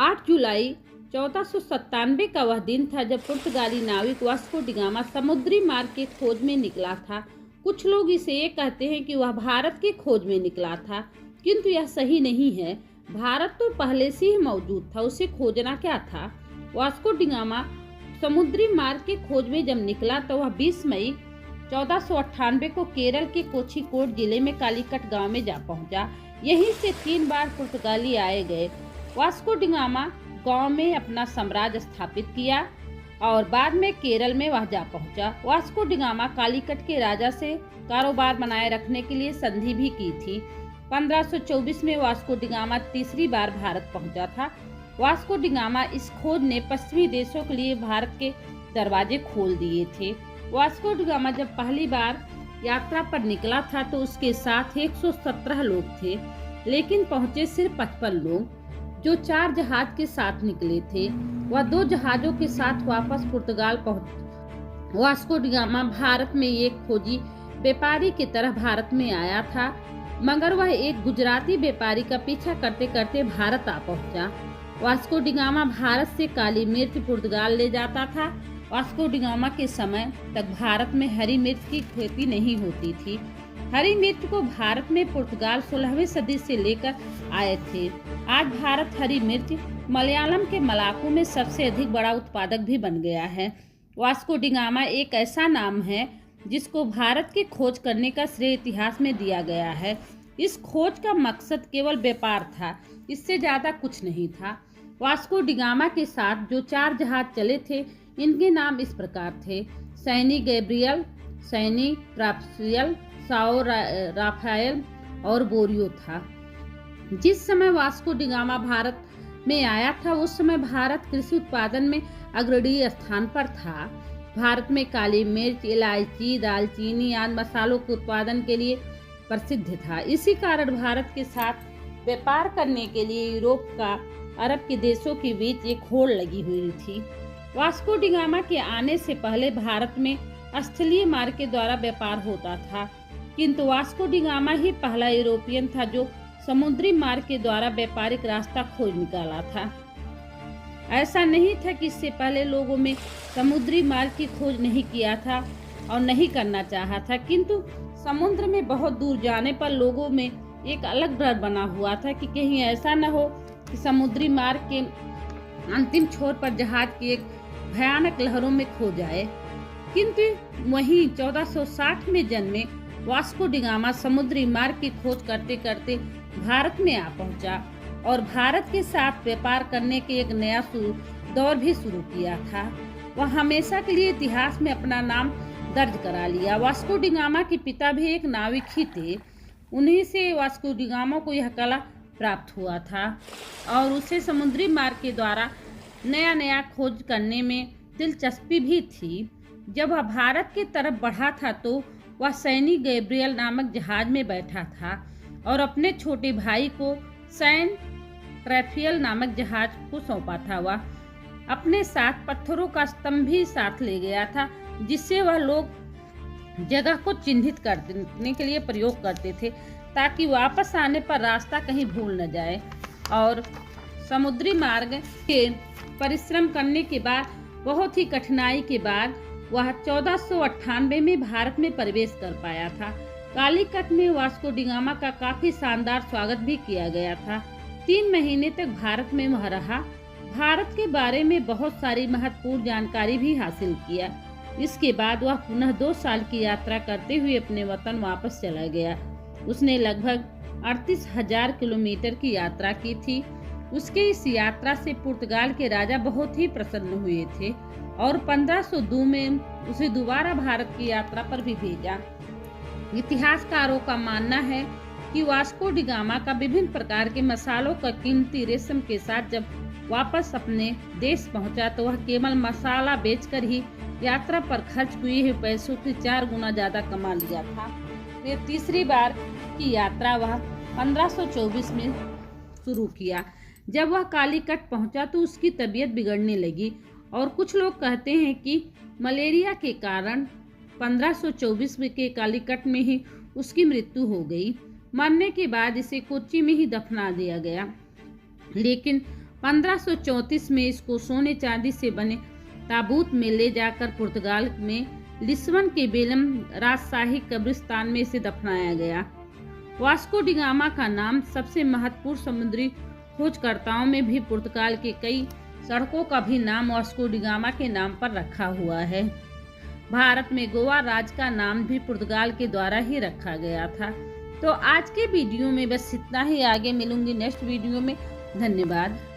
8 जुलाई 1497 का वह दिन था जब पुर्तगाली नाविक वास्को डी गामा समुद्री मार्ग की खोज में निकला था। कुछ लोग इसे ये कहते हैं कि वह भारत की खोज में निकला था, किंतु यह सही नहीं है। भारत तो पहले से ही मौजूद था, उसे खोजना क्या था। वास्को डी गामा समुद्री मार्ग की खोज में जब निकला तो वह 20 मई 1498 को केरल के कोझिकोड जिले में कालीकट गांव में जा पहुंचा। यहीं से 3 बार पुर्तगाली आए गए। वास्को डी गामा गांव में अपना साम्राज्य स्थापित किया और बाद में केरल में वह जा पहुंचा। वास्को डी गामा कालीकट के राजा से कारोबार बनाए रखने के लिए संधि भी की थी। 1524 में वास्को डी गामा तीसरी बार भारत पहुंचा था। वास्को डी गामा इस खोज ने पश्चिमी देशों के लिए भारत के दरवाजे खोल दिए थे। वास्को डी गामा जब पहली बार यात्रा पर निकला था तो उसके साथ 117 लोग थे, लेकिन पहुंचे सिर्फ 55 लोग, जो 4 जहाज के साथ निकले थे। वह 2 जहाजों के साथ वापस पुर्तगाल पहुंच। वास्को डी गामा भारत में एक खोजी व्यापारी की तरह भारत में आया था, मगर वह एक गुजराती व्यापारी का पीछा करते करते भारत आ पहुंचा। वास्को डी गामा भारत से काली मिर्च पुर्तगाल ले जाता था। वास्को डी गामा के समय तक भारत में हरी मिर्च की खेती नहीं होती थी। हरी मिर्च को भारत में पुर्तगाल 16वीं सदी से लेकर आए थे। आज भारत हरी मिर्च मलयालम के मलाकू में सबसे अधिक बड़ा उत्पादक भी बन गया है। वास्को डी गामा एक ऐसा नाम है जिसको भारत की खोज करने का श्रेय इतिहास में दिया गया है। इस खोज का मकसद केवल व्यापार था, इससे ज़्यादा कुछ नहीं था। वास्को डी गामा के साथ जो 4 जहाज चले थे, इनके नाम इस प्रकार थे: San Gabriel, San Rafael, Sao Rafael और बोरियो था। जिस समय वास्को डी गामा भारत में आया था, उस समय भारत कृषि उत्पादन में अग्रणी स्थान पर था। भारत में काली मिर्च, इलायची, दालचीनी आदि मसालों के उत्पादन के लिए प्रसिद्ध था। इसी कारण भारत के साथ व्यापार करने के लिए यूरोप का अरब के देशों के बीच एक होड़ लगी हुई थी। वास्को डी गामा के आने से पहले भारत में स्थलीय मार्ग के द्वारा व्यापार होता था, किंतु वास्को डी गामा ही पहला यूरोपियन था जो समुद्री मार्ग के द्वारा व्यापारिक रास्ता खोज निकाला था। ऐसा नहीं था कि इससे पहले लोगों में समुद्री मार्ग की खोज नहीं किया था और नहीं करना चाहा था, किंतु समुद्र में बहुत दूर जाने पर लोगों में एक अलग डर बना हुआ था कि कहीं ऐसा न हो कि समुद्री मार्ग के अंतिम छोर पर जहाज की एक भयानक लहरों में खो जाए। किंतु वहीं 1460 में जन्मे वास्को डी गामा समुद्री मार्ग की खोज करते करते भारत में आ पहुंचा और भारत के साथ व्यापार करने के एक नया दौर भी शुरू किया था। वह हमेशा के लिए इतिहास में अपना नाम दर्ज करा लिया। वास्को डी गामा के पिता भी एक नाविक ही थे। उन्हीं से वास्को डी गामा को यह कला प्राप्त हुआ था और उसे समुद्री मार्ग के द्वारा नया नया खोज करने में दिलचस्पी भी थी। जब वह भारत की तरफ बढ़ा था तो वह सैनी गैब्रियल नामक जहाज में बैठा था और अपने छोटे भाई को सैन राफेल नामक जहाज को सौंपा था। वह अपने साथ पत्थरों का स्तंभ भी साथ ले गया था, जिससे वह लोग जगह को चिन्हित करने के लिए प्रयोग करते थे ताकि वापस आने पर रास्ता कहीं भूल न जाए। और समुद्री मार्ग के परिश्रम करने के बाद, बहुत ही कठिनाई के बाद, वह 1498 में भारत में प्रवेश कर पाया था। कालीकट में वास्को डी गामा का काफी शानदार स्वागत भी किया गया था। 3 महीने तक भारत में वह रहा। भारत के बारे में बहुत सारी महत्वपूर्ण जानकारी भी हासिल किया। इसके बाद वह पुनः 2 साल की यात्रा करते हुए अपने वतन वापस चला गया। उसने लगभग 38,000 किलोमीटर की यात्रा की थी। उसके इस यात्रा से पुर्तगाल के राजा बहुत ही प्रसन्न हुए थे और 1502 में उसे दोबारा भारत की यात्रा पर भी भेजा। इतिहासकारों का मानना है कि वास्को डी गामा का विभिन्न प्रकार के मसालों का कीमती रेशम के साथ जब वापस अपने देश पहुंचा तो वह केवल मसाला बेचकर ही यात्रा पर खर्च हुए हुए पैसों से 4 गुना ज्यादा कमा लिया था। फिर तीसरी बार की यात्रा वह 1524 में शुरू किया। जब वह कालीकट पहुंचा तो उसकी तबीयत बिगड़ने लगी और कुछ लोग कहते हैं कि मलेरिया के कारण 1524 में के कालीकट में ही उसकी मृत्यु हो गई। मरने के बाद इसे कोच्चि में ही दफना दिया गया। लेकिन 1534 में इसको सोने चांदी से बने ताबूत में ले जाकर पुर्तगाल में लिस्बन के बेलम राजशाही कब्रिस्तान में इसे दफनाया गया। वास्को डी गामा का नाम सबसे महत्वपूर्ण समुद्री खोजकर्ताओं में भी पुर्तगाल के कई सड़कों का भी नाम वास्को डी गामा के नाम पर रखा हुआ है। भारत में गोवा राज्य का नाम भी पुर्तगाल के द्वारा ही रखा गया था। तो आज के वीडियो में बस इतना ही। आगे मिलूंगी नेक्स्ट वीडियो में। धन्यवाद।